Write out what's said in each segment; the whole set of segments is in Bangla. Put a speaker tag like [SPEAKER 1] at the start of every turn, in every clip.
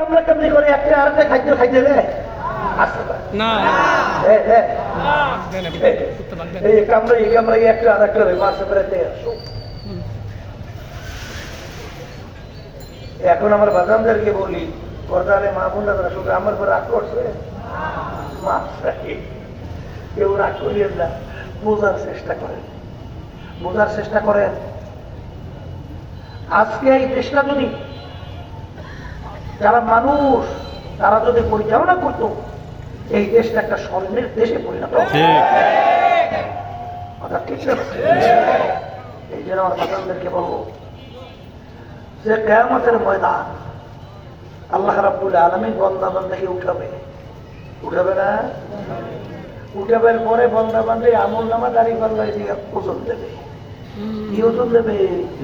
[SPEAKER 1] কামড়া কামড়ি করে একটা আরেকটা খাইতে খাইতে রে আসতে পারে
[SPEAKER 2] না
[SPEAKER 1] এই কামড়া একটা আরেকটা মাসে বেড়াতে আসো। এখন আমার বাজানদেরকে বলি পর্দারে মা বোনরা শুধু আমার উপর রাগ করছে, কেউ রাগ করিয়েন না, বোঝার চেষ্টা করেন, বোঝার চেষ্টা করেন। আজকে এই দেশটা যদি যারা মানুষ তারা যদি পরিচালনা করত, এই দেশটা একটা স্বর্ণের দেশে পরিণত হতো। কথা ঠিক না? এই জন্য আমার বাজানদেরকে বলবো যে কিয়ামতের ময়দান আল্লাহ রাব্বুল আলামিন বান্দা বান্দাকে উঠাবে না? উঠাবের পরে বান্দা বান্দাই আমল নামা দাড়ি পাল্লা দিয়ে ওজন দেবে। কি ওজন দেবে?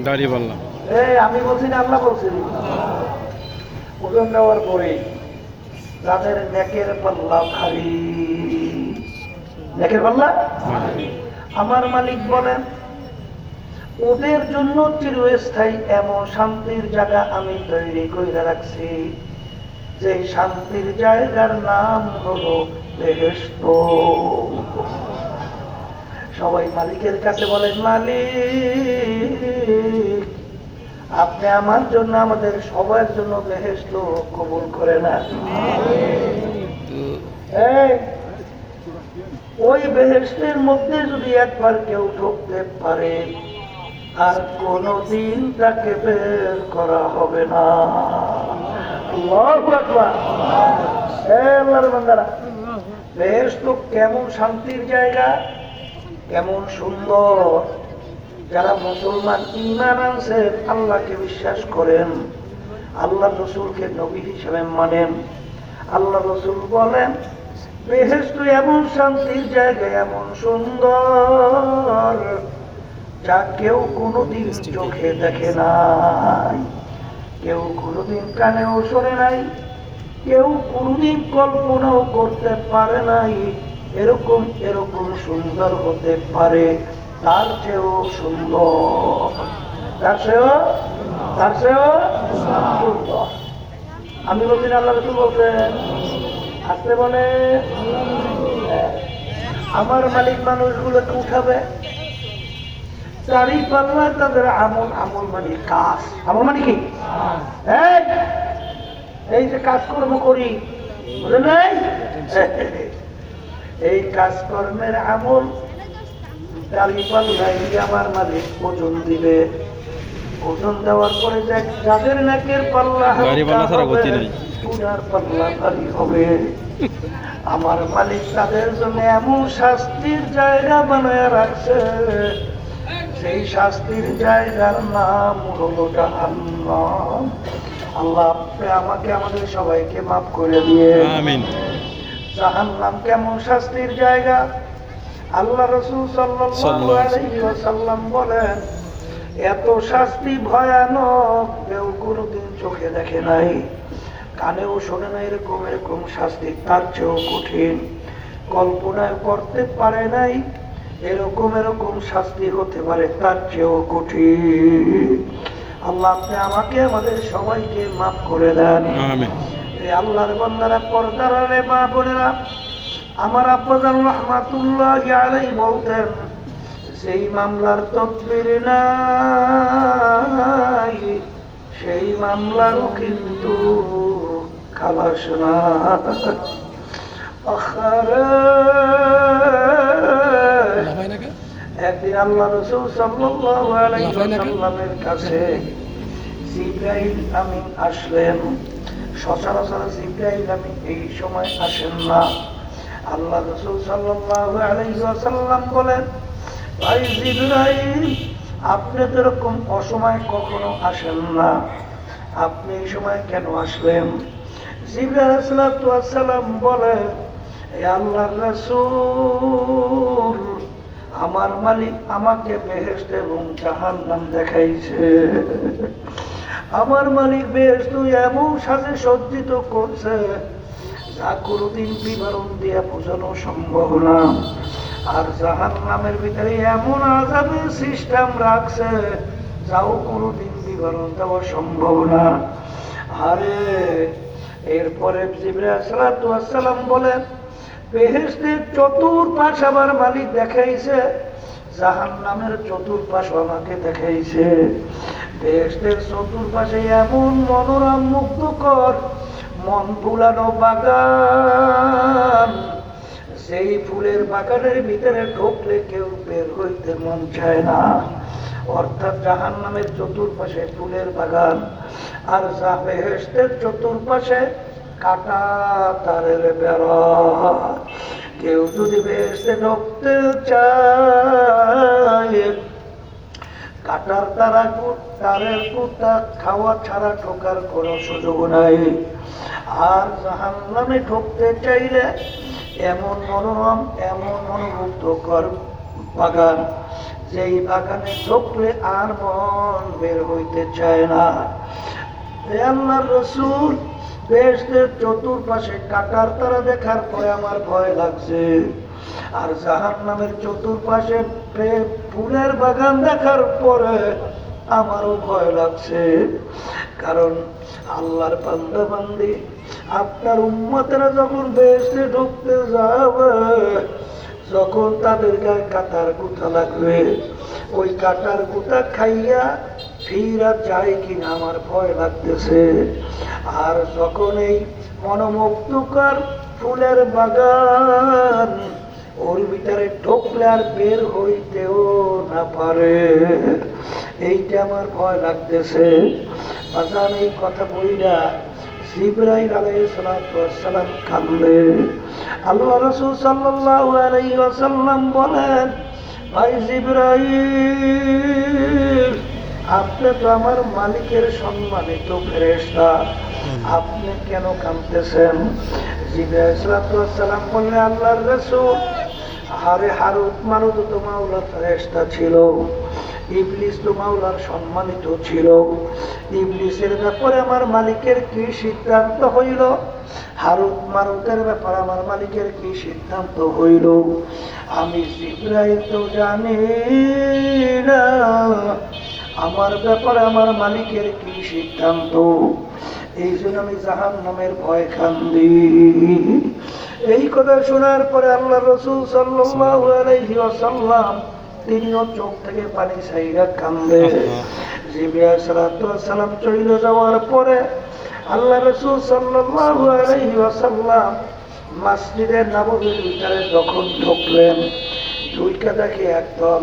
[SPEAKER 2] দাড়ি পাল্লা।
[SPEAKER 1] আমি বলছি না, আল্লাহ বলছি। ওজন দেওয়ার পরে যাদের নেকের পাল্লা ভারী, নেকের পাল্লা আমার মালিক বলেন ওদের জন্য চিরস্থায়ী এমন শান্তির জায়গা আমি তৈরি করে রাখছি, যে শান্তির জায়গার নাম হলো বেহেশত। সবাই মালিকের কাছে বলেন, মালিক আপনি আমার জন্য আমাদের সবার জন্য বেহেশত কবুল করে না। ওই বেহেশতের মধ্যে যদি একবার কেউ ঢুকতে পারে আর কোনদিন তাকে বের করা হবে না। আল্লাহু আকবার। আল্লাহর বান্দারা, বেহেশত কেমন শান্তির জায়গা, কেমন সুন্দর। যারা মুসলমান ঈমান আনছে, আল্লাহকে বিশ্বাস করেন, আল্লাহ রসুলকে নবী হিসেবে মানেন, আল্লাহ রসুল বলেন বেহেশত এমন শান্তির জায়গা, এমন সুন্দর যা কেউ কোনোদিন চোখে দেখে নাই, কেউ কোনোদিন কানেও শোনে নাই, কেউ কোনোদিন কল্পনাও করতে পারে নাই এরকম এরকম সুন্দর হতে পারে। তার চেয়েও সুন্দর, তার চেয়েও সুন্দর। আমি বলছি আল্লাহ রসুল বলছেন, আসতে বলে আমার মালিক মানুষগুলোকে উঠাবে, চারি পাল্লা তাদের আমল, আমল মানে কাজ, আমল মানে কি? এই যে কাজকর্ম করি, বুঝলেন নাই? এই কাজকর্মের আমল চারি পাল্লাই আমার মালিক ওজন দিবে। ওজন দেওয়ার পরে যাদের নাকের পাল্লা সোনার পাল্লা ভারী হবে, আমার মালিক তাদের জন্য এমন শাস্তির জায়গা বানায় রাখছে, সেই শাস্তির জায়গার নাম হলো জাহান্নাম। আল্লাহ আপনি আমাকে আমাদের সবাইকে মাফ করে দিয়ে।
[SPEAKER 2] আমিন।
[SPEAKER 1] জাহান্নাম কেমন শাস্তির জায়গা, আল্লাহ রাসূল সাল্লাল্লাহু আলাইহি ওয়াসাল্লাম বলেন এত শাস্তি ভয়ানক কেউ কোনোদিন চোখে দেখে নাই, কানেও শোনে না এরকম এরকম শাস্তি, তার চেয়েও কঠিন, কল্পনায় করতে পারে নাই এরকম এরকম শাস্তি হতে পারে, তার চেয়েও কঠিন। আল্লাহ আপনি আমাকে আমাদের সবাইকে মাফ করে দেন।
[SPEAKER 2] আমিন।
[SPEAKER 1] এই আল্লাহর বান্দারা, পর্দার আড়ালে মা বোনেরা, আমার আব্বাজান রাহমাতুল্লাহি আলাইহি বলতেন সেই মামলার তদবির নাই, সেই মামলারও কিন্তু খালাস না। একদিন আল্লাহ রাসূল সাল্লাল্লাহু আলাইহি ওয়াসাল্লামের কাছে জিবরাইল আমিন আসলেন। সচরাচর জিবরাইল আমিন এই সময় আসেন না। আল্লাহ রাসূল সাল্লাল্লাহু আলাইহি ওয়াসাল্লাম বলেন, ভাই জিবরাইল আপনি তো এরকম অসময় কখনো আসেন না, আপনি এই সময় কেন আসলেন? জিবরাইল আলাইহিস সালাতু ওয়াস সালাম বলে, হে আল্লাহর রাসূল আমার মালিক আমাকে বেহেশত এবং জাহান্নাম দেখাইছে। আমার মালিক বেহেশত এমন সাজে সজ্জিত করছে যা কোনোদিন বিবরণ দিয়ে বোঝানো সম্ভব না, আর জাহান্নামের ভিতরে এমন আযাবের সিস্টেম রাখছে যাও কোনোদিন বিবরণ দেওয়া সম্ভব না। আরে এরপরে জিবরাইল আলাইহিস সালাম বলেন, বেহেশতের চতুর্পাশ আমার মালিক দেখাইছে, জাহান্নামের চতুর্পাশ আমাকে দেখাইছে। বেহেশতের চতুর্পাশে এমন মনোরম মুগ্ধকর মন ভুলানো বাগান, সেই ফুলের বাগানের ভিতরে ঢুকলে কেউ বের হইতে মন চায় না। অর্থাৎ জাহান্নামের চতুর্পাশে ফুলের বাগান, আর বেহেশতের চতুর্পাশে কাটা তারের বেড়া। কেউ যদি বেহেশতে ঢুকতে চায়, কাটার তারের কুতা খাওয়া ছাড়া ঢোকার কোনো সুযোগ নাই। আর জাহান্নামে ঢুকতে চাইলে এমন মনোরম, এমন মনোমুগ্ধকর বাগান, যেই বাগানে ঢুকলে আর মন বের হইতে চায় না। আল্লাহর রাসূল বেহেশতের চতুর্পাশে কাটার তারা দেখার পরে আমার ভয় লাগছে, আর জাহান্নামের চতুর্পাশে ফুলের বাগান দেখার পরে আমারও ভয় লাগছে। কারণ আল্লাহর বান্দা বান্দি, আপনার উম্মতেরা যখন বেহেশতে ঢুকতে যাবে, যখন তাদের গায়ে কাটার গুতা লাগবে, ওই কাটার গুতা খাইয়া ফিরা যায় কিনা আমার ভয় লাগতেছে। আর যখন এই মনোমুগ্ধকর ফুলের বাগান, ওর ভিতরে ঢুকলে আর বের হইতেও না পারে, এইটা আমার ভয় লাগতেছে। বাজান এই কথা বইলা জিবরাইল আলাইহিস সালাম কাঁদলে। আল্লাহ রাসূল সাল্লাল্লাহু আলাইহি ওয়াসাল্লাম বলেন, ভাই জিবরাইল, আপনি তো আমার মালিকের সম্মানিত ফেরেশতা, আপনি কেন কাঁদতেছেন? জিবরাইল সালাম বললেন, আল্লাহর রাসূল, আরে হারুত মারুত তো মাওলার ফেরেশতা ছিল, ইবলিস তো মাওলার সম্মানিত ছিল। ইবলিসের ব্যাপারে আমার মালিকের কি সিদ্ধান্ত হইল? হারুত মারুতের ব্যাপারে আমার মালিকের কি সিদ্ধান্ত হইল? আমি জিবরাইল তো জানি না আমার ব্যাপারে আমার মালিকের কি সিদ্ধান্ত। এই জন্য আমি জাহান্নামের ভয় কান্দি। এই কথা শোনার পরে আল্লাহ রাসূল সাল্লাল্লাহু আলাইহি ওয়াসাল্লাম তিনিও চোখ থেকে পানি ছাইরা কান্দে। জিবরাইল সালাম চলে যাওয়ার পরে আল্লাহ রাসূল সাল্লাল্লাহু আলাইহি ওয়াসাল্লাম মসজিদে নববীর ভিতরে যখন ঢুকলেন, ঢুকে দেখে একদল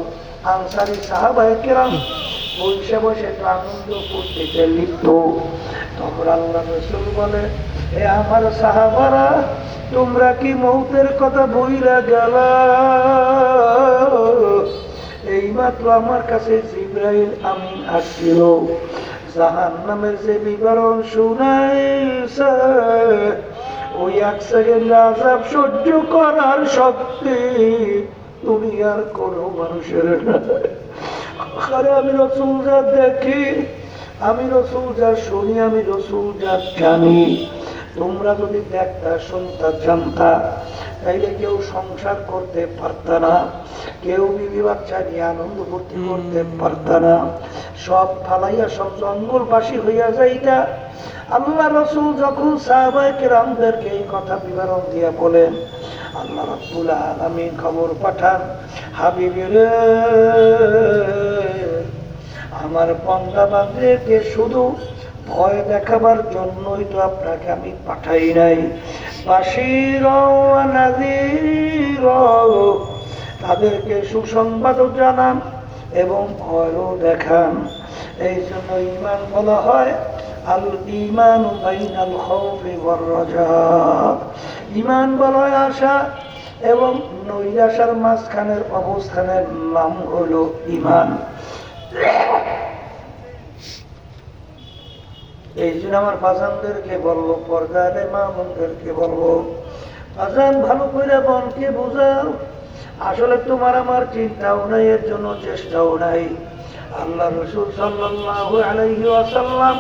[SPEAKER 1] আনসারী সাহাবায়ে কেরাম বসে বসে আনন্দ ফুর্তিতে লিপ্ত। তখন আল্লাহ রাসূল বলে, এ আমার সাহাবারা, তোমরা কি মৌতের কথা ভুইলা গেলা? এইমাত্র আমার কাছে জিবরাইল আমিন আসছিল, জাহান্নামের যে বিবরণ শুনাইছে, ওই এক সেকেন্ড আযাব সহ্য করার শক্তি দুনিয়ার কোনো মানুষের নাই। আরে আমি রাসূল যা দেখি, আমি রাসূল যা শুনি, আমি রাসূল যা জানি, তোমরা যদি দেখতা, শুনতা, জানতা, তাইলে কেউ সংসার করতে পারত না, কেউ বিবি বাচ্চা নিয়ে আনন্দ ফুর্তি করতে পারত না, সব ফালাইয়া সব জঙ্গলবাসী হইয়া যাইতা। আল্লাহ রাসূল যখন সাহাবায়ে কেরামদেরকে এই কথা বিবরণ দিয়া বলেন, আল্লাহ রাব্বুল আলামিন খবর পাঠান, হাবিবি রে, আমার বান্দা বান্দীকে শুধু ভয় দেখাবার জন্যই তো আপনাকে আমি পাঠাই নাই, বাশীরা ওয়া নাযীরা, তাদেরকে সুসংবাদও জানান এবং ভয়ও দেখান। এই জন্য ঈমান বলা হয় আল ঈমানু বাইনাল খাউফি ওয়ার রাজা। ঈমান বলা হয় আশা এবং নৈরাশার মাঝখানের অবস্থানের নাম হলো ঈমান। এই জন্য আমার বাজানদেরকে বলবো, পর্দারে মা বোনদেরকে বলবো, বাজান ভালো করে বোনকে বোঝাও, আসলে তোমার আমার চিন্তাও নাই, এর জন্য চেষ্টাও নাই। আল্লাহ রাসূল সাল্লাল্লাহু আলাইহি ওয়াসাল্লাম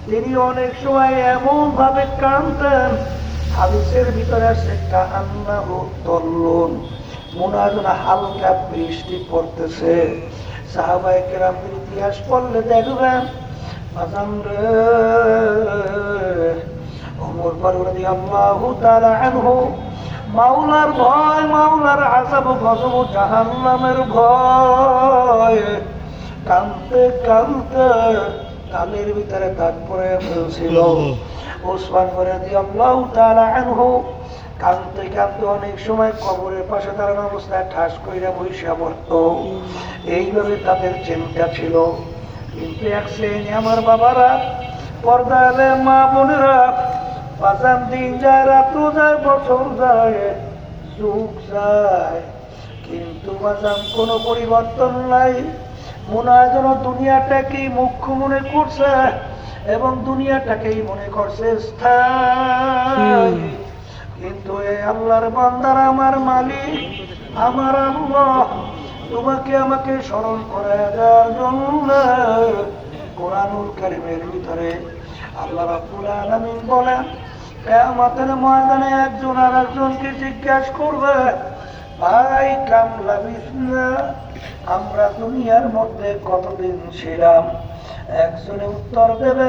[SPEAKER 1] তিনি অনেক সময় এমন ভাবে কাঁদতেন, হাদিসের ভিতরে আছে কান্নাহু তল্লুন, মনে হয় যেন হালকা বৃষ্টি পড়তেছে। সাহাবায়ে কেরামদের ইতিহাস পড়লে দেখবেন, ওমর ফারুক রাদিয়াল্লাহু তাআলা আনহু মাওলার ভয়, মাওলার আযাব গজব জাহান্নামের ভয়, কাঁদতে কাঁদতে কানের ভিতরে দাগ পড়ে ফেলছিল। ওসমান রাদিয়াল্লাহু তাআলা আনহু কাঁদতে কাঁদতে অনেক সময় কবরের পাশে দাঁড়ানো অবস্থায় ঠাস কইরা বইসা পড়ত। এইভাবে তাদের চিন্তা ছিল। কিন্তু এক শ্রেণী আমার বাবারা, পর্দালে মা বোনেরা, বাজান দিন যায়, রাত্র যায়, বছর যায়, যুগ যায়, কিন্তু বাজান কোনো পরিবর্তন নাই। মনে হয় যেন দুনিয়াটাকেই মুখ্য মনে করছে এবং দুনিয়াটাকেই মনে করছে স্থায়ী। কিন্তু এই আল্লাহর বান্দারা, আমার মালিক, আমার আল্লাহ তোমাকে আমাকে স্মরণ করে দেওয়ার জন্য কোরআনুল কারীমের ভিতরে আল্লাহ রাব্বুল আলামিন বলেন, কিয়ামতের ময়দানে একজন আর একজনকে জিজ্ঞাসা করবে, ভাই কাম লাবিসনা, আমরা দুনিয়ার মধ্যে কতদিন ছিলাম? একজনে উত্তর দেবে,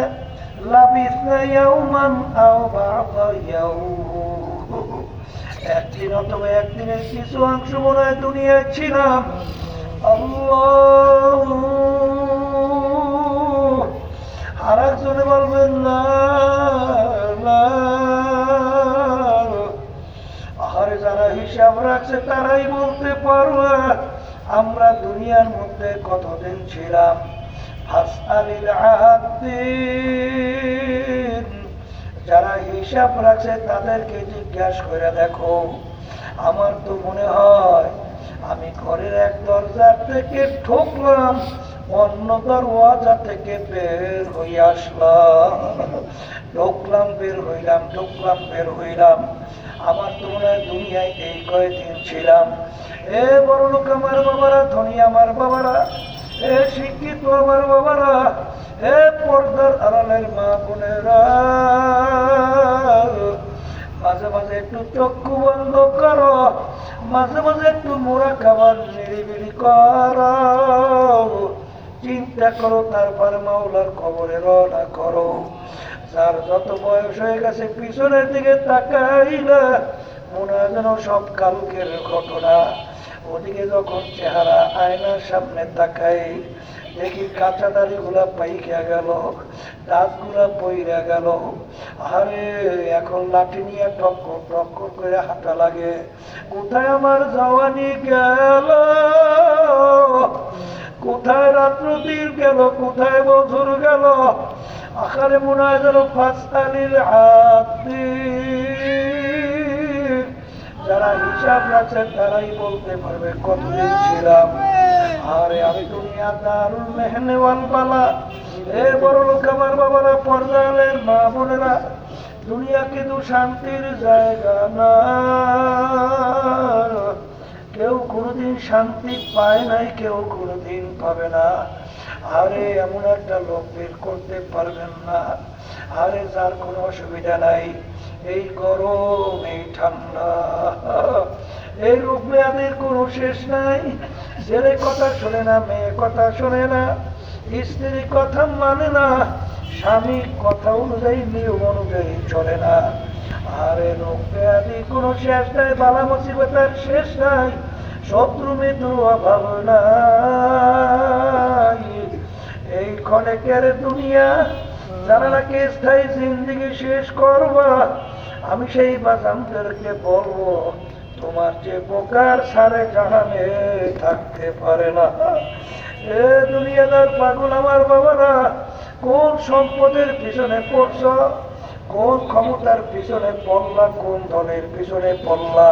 [SPEAKER 1] লাবিসনা ইয়াওমান আও বা'দা ইয়াওম, একদিন অথবা একদিনের কিছু অংশ মনে হয় দুনিয়ায় ছিলাম। আল্লাহ, আর একজনে বলবেন না, আর যারা হিসাব রাখছে তারাই বলতে পারবে আমরা দুনিয়ার মধ্যে কতদিন ছিলাম। ফাসআলিল আদিন, যারা হিসাব রাখছে তাদেরকে জিজ্ঞাসা করে দেখো। আমার তো মনে হয় আমি ঘরের এক দরজা থেকে ঢুকলাম, অন্য দরওয়াজা থেকে বের হয়ে আসলাম, ঢুকলাম বের হইলাম, ঢুকলাম বের হইলাম। আমার তো মনে হয় দুনিয়ায় এই কয়েকদিন ছিলাম। এ বড় লোক আমার বাবারা, ধনী আমার বাবারা, এ শিক্ষিত আমার বাবারা, এ পর্দার আড়ালের মা বোনেরা, মাঝে মাঝে একটু চক্ষু বন্ধ করো, মাঝে মাঝে একটু মুরাকাবা নিরিবিলি করো, চিন্তা করো, তারপরে মাওলার কবরে রওনা করো। যার যত বয়স হয়ে গেছে পিছনের দিকে তাকাইলে মনে হয় যেন সব কালকের ঘটনা। ওদিকে যখন চেহারা আয়নার সামনে তাকাই, দেখি কাঁচা দাড়ি গুলা পাইকা গেল, দাঁত গুলা পইরা গেল। আরে এখন লাঠি নিয়ে টক্কর টক্কর করে হাঁটা লাগে। কোথায় আমার জওয়ানি গেল, কোথায় রাত্র দিন গেল, কোথায় বছর গেল। আখারে মনে হয় যেন ফাসআলিল আদিন, যারা হিসাব রাখছে তারাই বলতে পারবে কতদিন ছিলাম। আরে আমি দুনিয়া দারুল মেহনে ওয়াল বালা, এ বড় লোক আমার বাবারা, পর্দালের মা বোনেরা, দুনিয়া কিন্তু শান্তির জায়গা না। কেউ কোনোদিন শান্তি পায় নাই, কেউ কোনোদিন পাবে না। আরে এমন একটা লোক বের করতে পারবেন না, আরে যার কোনো অসুবিধা নাই, এই গরম, এই ঠান্ডা, এই রোগ ব্যাধির কোনো শেষ নাই। ছেলে কথা শোনে না, মেয়ে কথা শোনে না, স্ত্রী কথা মানে না, স্বামী কথা অনুযায়ী নিয়ম অনুযায়ী চলে না। আরে রোগ ব্যাধি কোনো শেষ নাই, বালা মুসিবতের শেষ নাই, শত্রু মৃত্যুর অভাব নাই। এই ক্ষণেকের দুনিয়া, যারা নাকি স্থায়ী জিন্দিগি শেষ করবা, আমি সেই বাজানদেরকে বলবো, তোমার যে বোকার সারে জাহানে থাকতে পারে না। এ দুনিয়াদার পাগল আমার বাবারা, কোন সম্পদের পিছনে পড়ছ, কোন ক্ষমতার পিছনে পড়লা, কোন দলের পিছনে পড়লা,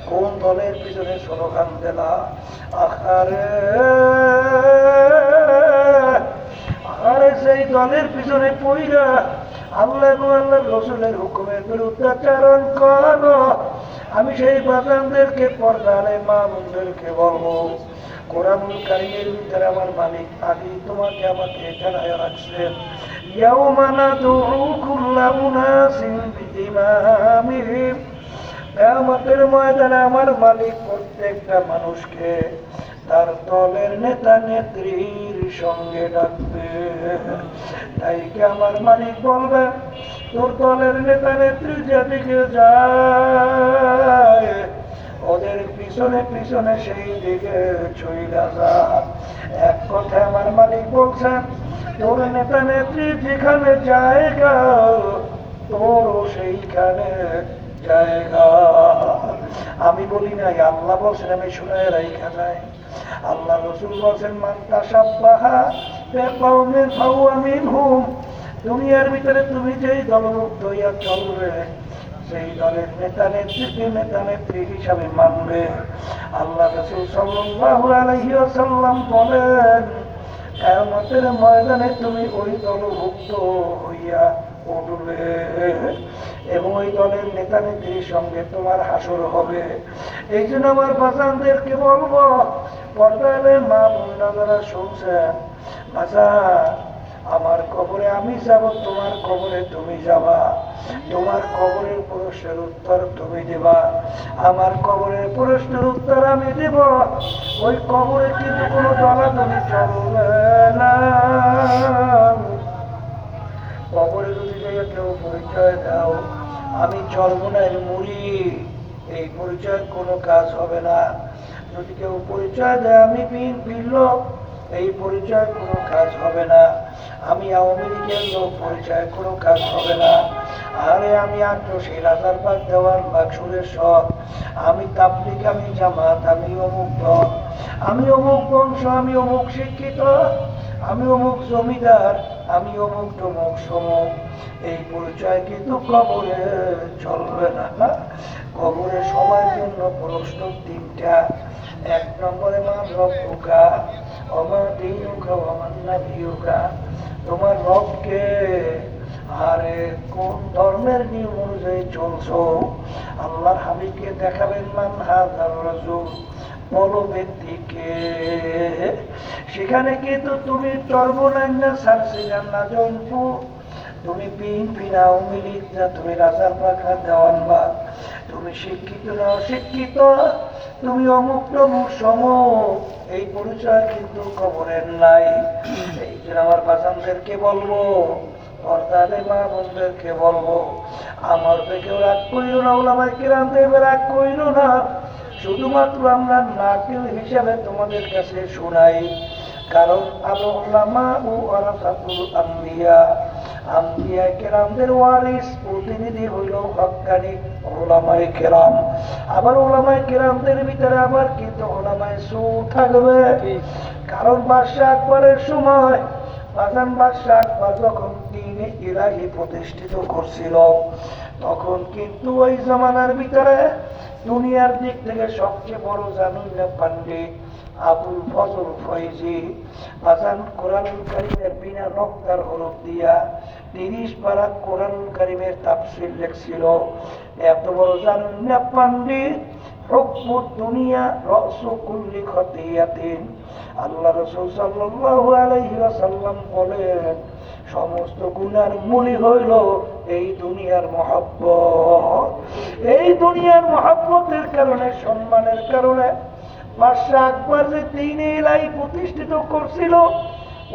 [SPEAKER 1] কোন দলের পিছনে স্লোগান দিলা। আরে আরে সেই দলের পিছনে পড়িরা আল্লাহ এবং আল্লাহর রাসূলের হুকুমের বিরুদ্ধে আচরণ করো। আমি সেই বাজানদেরকে, পর্দালে মা বোনদেরকে বলবো, কোরআনুল কারীমের ভিতরে আমার মালিক আগে তোমাকে আমাকে জানায় রাখছেন, ইয়াউমা নাদউ কুল্লা উনাসিন বিইমামিহিম, কিয়ামতের ময়দানে আমার মালিক প্রত্যেকটা মানুষকে তার দলের নেতা নেত্রীর সঙ্গে ডাকবে। তাই কি আমার মালিক বলবে, তোর দলের নেতা নেত্রী যেদিকে যায় ওদের পিছনে পিছনে সেই দিকে চইলা যা। এক কথায় আমার মালিক বলছেন তোর নেতা নেত্রী যেখানে জায়গা তোরও সেইখানে জায়গা। আমি বলি নাই, আল্লাহ বলছেন, আমি শুনায় রাইখা নাই। আল্লাহ রাসূল বলছেন মান তাশাব্বাহা বিকওমিন ফাহুয়া মিনহুম। দুনিয়ার ভিতরে তুমি যেই দলমুক্ত হইয়া চলবে সেই দলের নেতা নেত্রী হিসাবে মানবে। আল্লাহ রাসূল সাল্লাল্লাহু আলাইহি ওয়াসাল্লাম বলেন কিয়ামতের ময়দানে তুমি ওই দলভুক্ত হইয়া উঠবে এবং ওই দলের নেতা নেত্রীর সঙ্গে তোমার হাসর হবে। এই জন্য আমার বাজানদেরকে বলবো, পর্দায় মা বোনরা যারা শুনছেন, বাজা আমার কবরে আমি যাব, তোমার কবরে তুমি যাবা, তোমার কবরের প্রশ্নের উত্তর তুমি দেবা, আমার কবরের প্রশ্নের উত্তর আমি দেব। ওই কবরে কিন্তু কোনো দলাদলি চলবে না। কবরে যদি যাইয়া কেউ পরিচয় দাও আমি চরমনায়ের মুড়ি, এই পরিচয়ের কোনো কাজ হবে না। যদি কেউ পরিচয় দেয় আমি বিএনপির লোক, এই পরিচয়ের কোনো কাজ হবে না। আমি আওয়ামী লীগের লোক, পরিচয়ের কোনো কাজ হবে না। আরে আমি আগ্রসী রাজারবাগ দেওয়ার বাগ সুরেশ্বর, আমি তাবলিগ, আমি জামাত, আমি অমুক দল, আমি অমুক বংশ, আমি অমুক শিক্ষিত, আমি অমুক জমিদার, আমি অমুক তমুক সমুক, এই পরিচয় কিন্তু কবরে চলবে না। কবরে সবার জন্য প্রশ্ন তিনটা। এক নম্বরে মান রব্বুকা ওমা দীনুকা ওমান নাবিয়ুকা, তোমার রবকে, আরে কোন ধর্মের নিয়ম অনুযায়ী চলছো। আল্লাহর হাবিবকে দেখাবেন মান হাযার রাসূল, বলো ব্যক্তিকে। সেখানে কিন্তু তুমি চর্বনাইনা ছাড়ছিলেন না জনপুর, তুমি বিএনপি না আওয়ামী লীগ না, তুমি রাজার পাখা দেওয়ান বা, তুমি শিক্ষিত না অশিক্ষিত, তুমি অমুক তমুক সমুক, এই পরিচয় কিন্তু কবরের নাই। এই জন্য আমার বাচ্চাদেরকে বলবো, পর্দারে মা বোনদেরকে বলবো, আমার থেকেও রাগ করিল না, ওলামায়ে কিরামদের রাগ করিল না। শুধুমাত্র আমরা নাকিল হিসাবে তোমাদের কাছে শোনাই, কারণ আলো উলামা ও ওয়ারাসাতুল আম্বিয়া, আম্বিয়া কেরামদের ওয়ারিস, প্রতিনিধি হইল হক্কানি উলামায়ে কেরাম। আবার উলামায়ে কেরামদের ভিতরে আবার কিন্তু উলামায়ে সু থাকবে। কারণ বাদশাহ আকবরের সময় বাদশাহ আকবর যখন দ্বীনে ইলাহি প্রতিষ্ঠিত করছিল, তখন কিন্তু ওই জামানার ভিতরে দুনিয়ার দিক থেকে সবচেয়ে বড় জানুল্লাহ পণ্ডিত আবুল ফজল ফয়জি বাজান কোরআনুল কারীমের বিনা নক্তার হরফ দিয়া 30 পারা কোরআনুল কারীমের তাফসীর লিখছিল। এত বড় জানুল্লাহ পণ্ডিত, হুব্বুদ দুনিয়া রাসু কুল্লি খতিয়াতিন। আল্লাহ রাসূল সাল্লাল্লাহু আলাইহি ওয়াসাল্লাম বলেন সমস্ত গুনার মূলই হইল এই দুনিয়ার মহব্বত। এই দুনিয়ার মহব্বতের কারণে, সম্মানের কারণে বাদশাহ আকবর যে দ্বীনে ইলাহি প্রতিষ্ঠিত করছিল,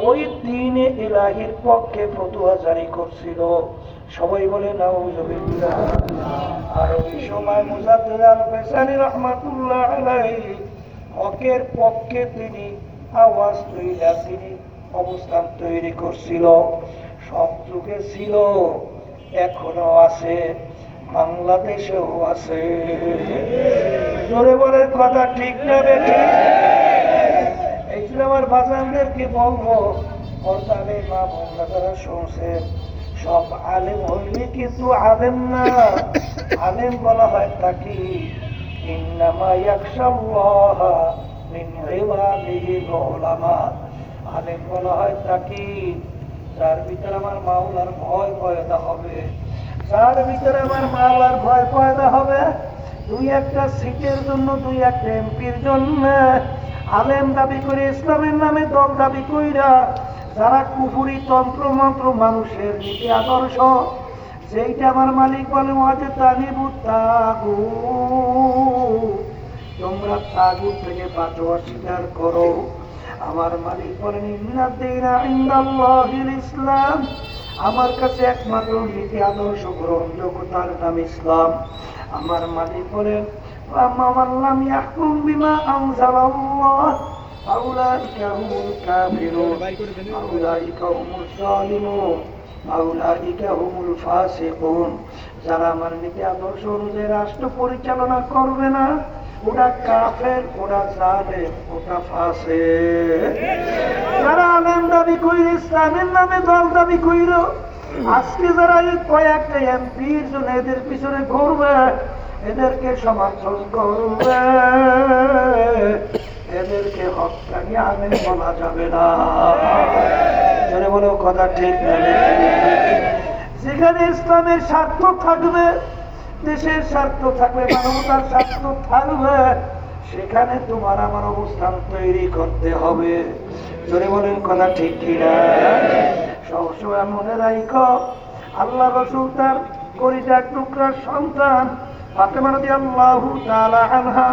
[SPEAKER 1] ওই দ্বীনে ইলাহির পক্ষে ফতোয়া জারি করছিল। সবাই বলে নাউযুবিল্লাহ। আর ওই সময় মুজাদ্দিদ আল-ফিসানি রাহমাতুল্লাহ আলাইহি হকের পক্ষে তিনি আওয়াজ তুইলা, তিনি অবস্থান তৈরি করছিল। সব যুগে ছিল, এখনো আছে, বাংলাদেশেও আছে। জোরে বলে কথা ঠিক না বেঠিক? এই জন্য আমার বাজানদেরকে বলবো, পর্দারে মা বোনরা যারা শুনছে, সব আলেম হইলে কিন্তু আলেম না। আলেম বলা হয় তাকে ইন্নামা ইয়াখশাল্লাহ মিন ইবাদিহিল উলামা। আলেম বলা হয় তাকে যার ভিতরে আমার মাওলার ভয় পয়দা হবে, যার ভিতরে আমার মাওলার ভয় পয়দা হবে। দুই একটা সিটের জন্য, দুই একটা এমপির জন্য আলেম দাবি করে, ইসলামের নামে দল দাবি কইরা যারা কুফুরি তন্ত্র মন্ত্র মানুষের নীতি আদর্শ, যেইটা আমার মালিক বলে ওয়াজে তানিবুত তাগুত, তোমরা তাগুত থেকে বাঁচো, অস্বীকার করো। আমার মালিক বলেন ইন্নাদ দীনা ইনদাল্লাহিল ইসলাম, আমার কাছে একমাত্র নীতি আদর্শ গ্রহণযোগ্য, তার নাম ইসলাম। আমার মালিক বলেন মান লাম ইয়াহকুম বিমা আনজালাল্লাহ ফাউলাইকা হুমুল কাফিরুন ফাউলাইকা হুমুজ জালিমুন ফাউলাইকা হুমুল ফাসিকুন। যারা আমার নীতি আদর্শ অনুযায়ী রাষ্ট্র পরিচালনা করবে না, ওরা কাফের, ওরা জালেম, ওরা ফাসিক। যারা আলেম দাবি কইর, ইসলামের নামে দল দাবি কইর, আজকে যারা এই কয়েকটা এমপির জন্য এদের পিছনে ঘুরবে, এদেরকে সমর্থন করবে, এদেরকে হক্কানি আলেম বলা যাবে না। জোরে বলো কথা ঠিক না? যেখানে ইসলামের স্বার্থ থাকবে, দেশের স্বার্থ থাকবে, মানবতার স্বার্থ থাকবে, সেখানে তোমার আমার অবস্থান তৈরি করতে হবে। জোরে বলেন কথা ঠিক কিনা? সবসময় মনে রাখো, আল্লাহ রাসূল তার কলিজার টুকরার সন্তান ফাতেমা রাদিয়াল্লাহু তাআলা আনহা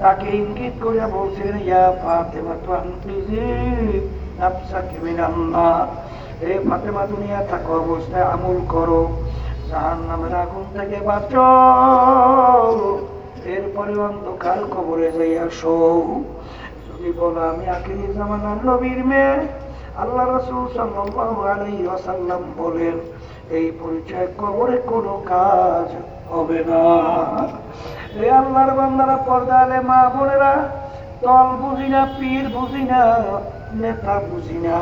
[SPEAKER 1] তাকে ইঙ্গিত করে বলছিলেন, ইয়া ফাতেমা তুনফিজি নাফসাকি মিনান নার। হে ফাতেমা, দুনিয়া থাকা অবস্থায় আমল করো, জাহান্নামের আগুন থেকে বাঁচো, এরপরে অন্ধকার কবরে যাইয়া শোও। যদি বলো আমি আখিরি জামানার নবীর মেয়ে, আল্লাহ রাসূল সাল্লাল্লাহু আলাইহি ওয়াসাল্লাম বলেন, এই পরিচয় কবরে কোনো কাজ হবে না। হে আল্লাহর বান্দারা, পর্দা আলে মা বোনেরা, দল বুঝি না, পীর বুঝি না, নেতা বুঝি না।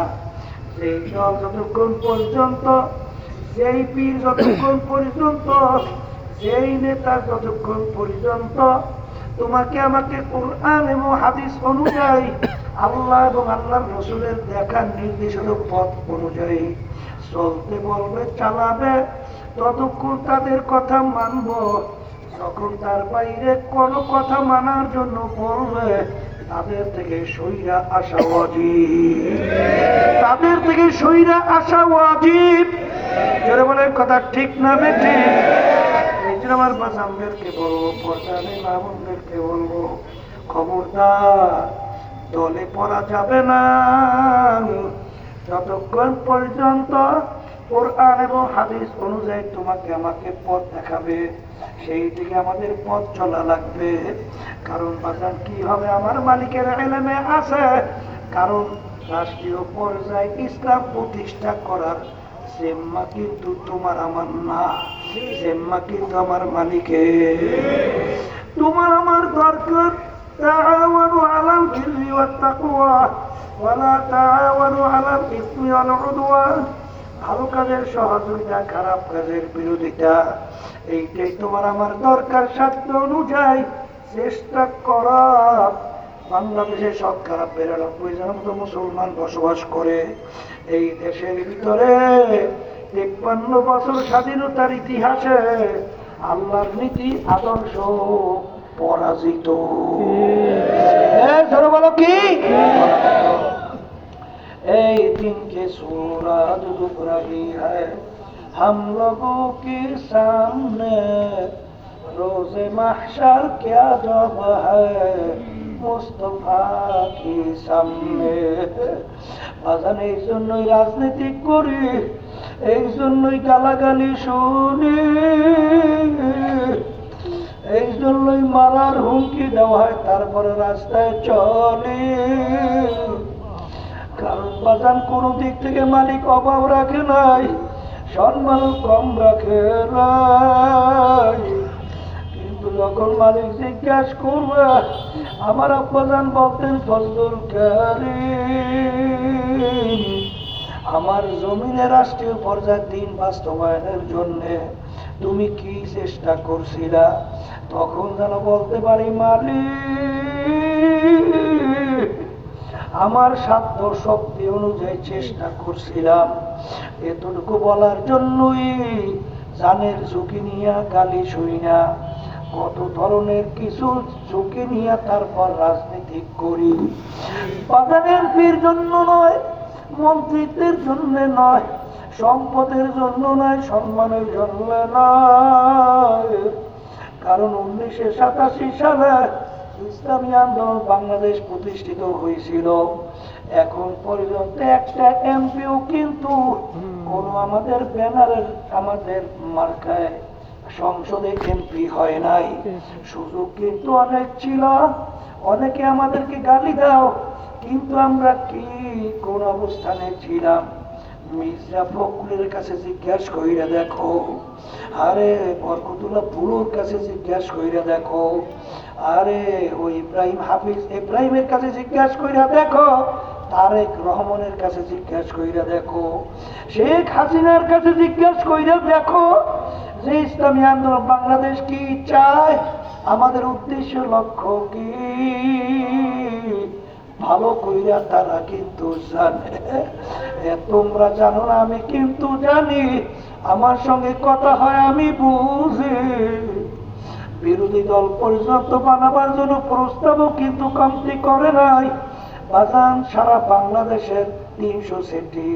[SPEAKER 1] সেই দল যতক্ষণ পর্যন্ত, সেই পীর যতক্ষণ পর্যন্ত, সেই নেতা যতক্ষণ পর্যন্ত তোমাকে আমাকে কুরআন এবং হাদিস অনুযায়ী, আল্লাহ এবং আল্লাহর রাসূলের দেখার নির্দেশিত পথ অনুযায়ী চলতে বলবে, চালাবে, ততক্ষণ তাদের কথা মানব। যখন তার বাইরে কোনো কথা মানার জন্য বলবে, তাদের থেকে সইরা আসা ওয়াজিব, তাদের থেকে সইরা আসা ওয়াজিব। যারা বলে কথা ঠিক না বেঠিক? এই জন্য আমার বাজানদেরকে বলবো, পর্দানে মামুনদেরকে বলবো, খবরদার, দলে পড়া যাবে না যতক্ষণ পর্যন্ত কোরআন এবং হাদিস অনুযায়ী তোমাকে আমাকে পথ দেখাবে, সেই দিকে আমাদের পথ চলা লাগবে। কারণ বাজান কি হবে, আমার মালিকের ইলমে আছে। কারণ রাষ্ট্রীয় পর্যায়ে ইসলাম প্রতিষ্ঠা করার জিম্মা কিন্তু তোমার আমার না, জিম্মা কিন্তু আমার মালিকের। তোমার আমার দরকার তাআওয়ানু আলাল বিররি ওয়াত তাকওয়া ওয়া লা তাআওয়ানু আলাল ইসমি ওয়াল উদওয়ান। ভালো কাজের সহযোগিতা, খারাপ কাজের বিরোধিতা, এইটাই তোমার আমার দরকার। সাধ্য অনুযায়ী চেষ্টা করা। বাংলাদেশে শতকরা ৯২% মতো মুসলমান বসবাস করে। এই দেশের ভিতরে ৫৩ বছর স্বাধীনতার ইতিহাসে আল্লাহর নীতি আদর্শ পরাজিত। ধরো বলো কি? এই দিনকে सूरज डूब रही है हम लोगों के सामने, रोज़े महशर क्या जब है मुस्तफा की सामने। বাজান এই জন্যই রাজনীতি করি, এই জন্যই গালাগালি শুনি, এই জন্যই মারার হুমকি দেওয়া হয়, তারপরে রাস্তায় চলি। কারণ বাজান কোন দিক থেকে মালিক অভাব রাখে নাই, সম্মান কম রাখে নাই। কিন্তু যখন মালিক জিজ্ঞাসা করবে, আমার আব্বাজান বলতেন ফজলুল কারীম, আমার জমিনে রাষ্ট্রীয় পর্যায়ে দিন বাস্তবায়নের জন্য তুমি কি চেষ্টা করছিলা? তখন যেন বলতে পারি, মালিক আমার সাধ্য শক্তি অনুযায়ী চেষ্টা করছিলাম। এতটুকু বলার জন্যই জানের ঝুঁকি নিয়ে গালি শুই না, কত ধরনের কিছু ঝুঁকি নিয়ে তারপর রাজনীতি করি। বাজারের ফির জন্য নয়, মন্ত্রিত্বের জন্য নয়, সম্পদের জন্য নয়, সম্মানের জন্য নয়। কারণ 1987 সালে ইসলামী আন্দোলন বাংলাদেশ প্রতিষ্ঠিত হয়েছিল। এখন পর্যন্ত একটা এমপিও কিন্তু কোন আমাদের ব্যানারের আমাদের মার্কায় সংসদে এমপি হয় নাই। সুযোগ কিন্তু অনেক ছিল, অনেকে আমাদেরকে গালি দাও, কিন্তু আমরা কি কোন অবস্থানে ছিলাম? মির্জা ফখরুলের কাছে জিজ্ঞাসা কইরা দেখো, আরে বরকতুল্লাহ বুড়োর কাছে জিজ্ঞাসা কইরা দেখো, আরে ওই ইব্রাহিম হাফিজ ইব্রাহিমের কাছে জিজ্ঞাসা কইরা দেখো, তারেক রহমানের কাছে জিজ্ঞাসা কইরা দেখো, শেখ হাসিনার কাছে জিজ্ঞাসা কইরা দেখো যে ইসলামী আন্দোলন বাংলাদেশ কি চায়, আমাদের উদ্দেশ্য লক্ষ্য কি, ভালো কইরা তারা কিন্তু জানে। তোমরা জানো না, আমি কিন্তু জানি, আমার সঙ্গে কথা হয় আমি বুঝি। বিরোধী দল পর্যন্ত বানাবার জন্য প্রস্তাবও কিন্তু কমতি করে নাই। বাজান সারা বাংলাদেশের 300 সিটি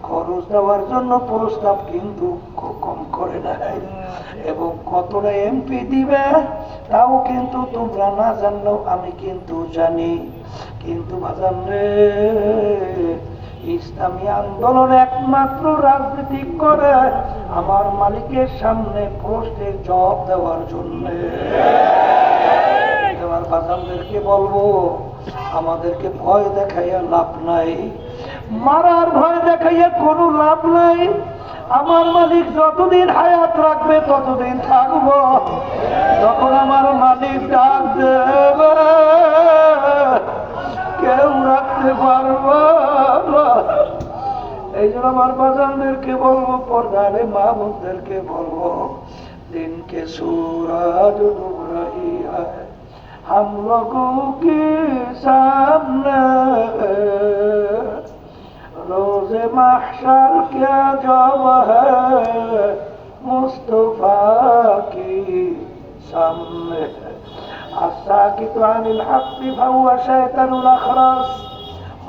[SPEAKER 1] খরচ দেওয়ার জন্য প্রস্তাব কিন্তু কম করে নাই, এবং কতটা এমপি দিবে তাও কিন্তু তোমরা না জানলেও আমি কিন্তু জানি। কিন্তু বাজান রে, ইসলামী আন্দোলন একমাত্র রাজনীতি করে আমার মালিকের সামনে প্রশ্নের জবাব দেওয়ার জন্য। আমার বাজানদেরকে বলবো, আমাদেরকে ভয় দেখাইয়া লাভ নাই, মারার ভয় দেখাইয়া কোনো লাভ নাই। আমার মালিক যতদিন হায়াত রাখবে ততদিন থাকবো, যখন আমার মালিক ডাক দেবে কেউ রাখতে পারবো না। এই জন্য আমার বাজানদেরকে বলবো, পর্দারে মা বোনদেরকে বলবো, দিনকে सूरज डूब रही है हम लोगों के सामने, रोज़े महशर क्या जब है मुस्तफा की सामने, الساكت عن الحق فهو شيطان الأخرس।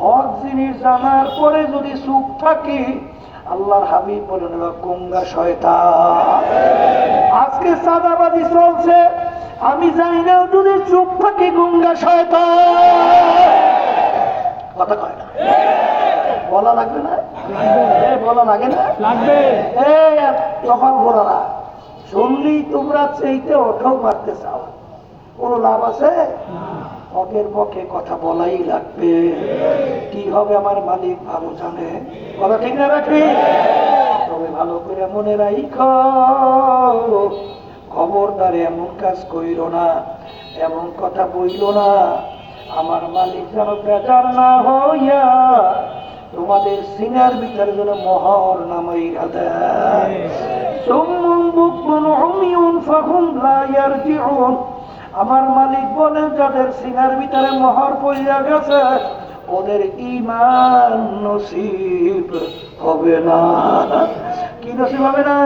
[SPEAKER 1] হক জিনিস জানার পরে যদি চুপ থাকি, আল্লাহর হাবিব বলেন গুঙ্গা শয়তান। আজকে চাঁদাবাজি চলছে, আমি জানি না, যদি চুপ থাকি গুঙ্গা শয়তান। কথা কয় না, বলা লাগবে না, বলা লাগে না, লাগবে। কপাল ঘোরারা শুনলি তোমরা চাইতে ওঠো মারতে চাও, কোন লাভ আছে? হকের পক্ষে কথা বলাই লাগবে। কি হবে আমার মালিক ভালো জানে, কথা ঠিক না রাখি? তবে ভালো করে মনে রাখো, খবরদার এমন কাজ কইর না, এমন কথা বইল না, আমার মালিক যেন বেজার না হইয়া তোমাদের সিনার ভিতরে যেন মোহর নামাইয়া দেয়। সুম্মুন বুকমুন উমিয়ুন ফাহুম লা ইয়ারজিউন। আমার মালিক বলেন, যাদের সিনার ভিতরে মোহর পড়িয়া গেছে ওদের ঈমান নসিব হবে না। কি নসিব হবে না?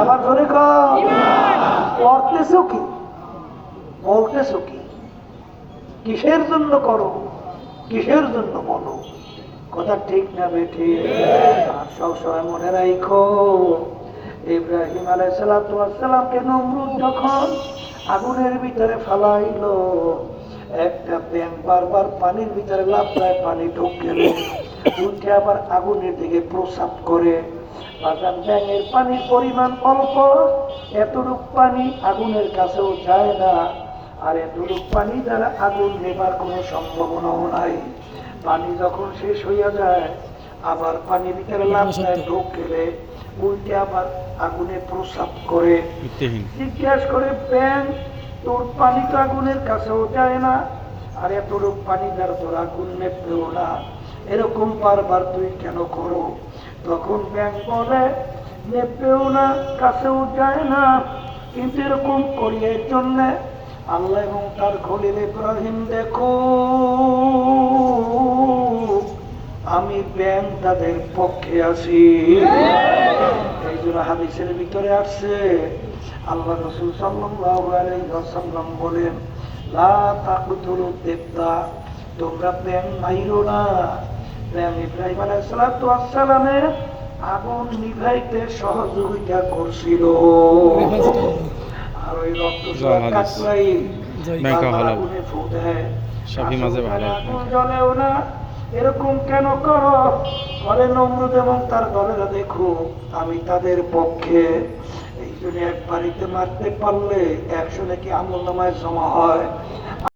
[SPEAKER 1] আবার ধরে করতেছো কি, বলতেছো কি, কিসের জন্য করো, কিসের জন্য বলো, কথা ঠিক না বেঠি? আর সবসময় মনে রাখো, ইব্রাহিম আলাইহিস সালামকে নমরুদ যখন আগুনের ভিতরে ফেলাইলো, একটা ব্যাঙ বারবার পানির ভিতরে লাফায়, পানি ঢুকে উঠে আবার আগুনের দিকে প্রসাব করে। ব্যাঙের পানির পরিমাণ অল্প, এতটুক পানি আগুনের কাছেও যায় না, আর এতটুক পানি দ্বারা আগুন নেবার কোনো সম্ভাবনাও নাই। পানি যখন শেষ হইয়া যায়, আবার পানির ভিতরে লাফায় ঢুকে উল্টে আবার আগুনে প্রসাব করে। জিজ্ঞাসা করে, ব্যাঙ তোর পানি তো আগুনের কাছেও যায় না, আর এতটুক পানি দ্বারা তোর আগুন নেপেও না, এরকম বারবার তুই কেন করো? তখন ব্যাঙ বলে, নেপেও না, কাছেও যায় না, কিন্তু এরকম করি এর জন্য আল্লাহ এবং তার খলিল ইব্রাহিম দেখো আমি ব্যাঙ তাদের পক্ষে আছি। এই জন্য হাদিসের ভিতরে আসছে, আল্লাহ রাসূল সাল্লাল্লাহু আলাইহি ওয়াসাল্লাম বলেন, লা তাকতুলু দিবদা, তোমরা ব্যাঙ মাইরো না। ব্যাঙ ইব্রাহিম আলাইহিস সালামের আগুন নিভাইতে সহযোগিতা করছিল, আর ওই রক্ত কাটলাই আগুনে ফু দেয়, জ্বলেও না, এরকম কেন করো? বলে নমরুদ এবং তার দলেরা দেখো আমি তাদের পক্ষে। এই জন্য এক বাড়িতে মারতে পারলে 100 নাকি আমল নামায় জমা হয়।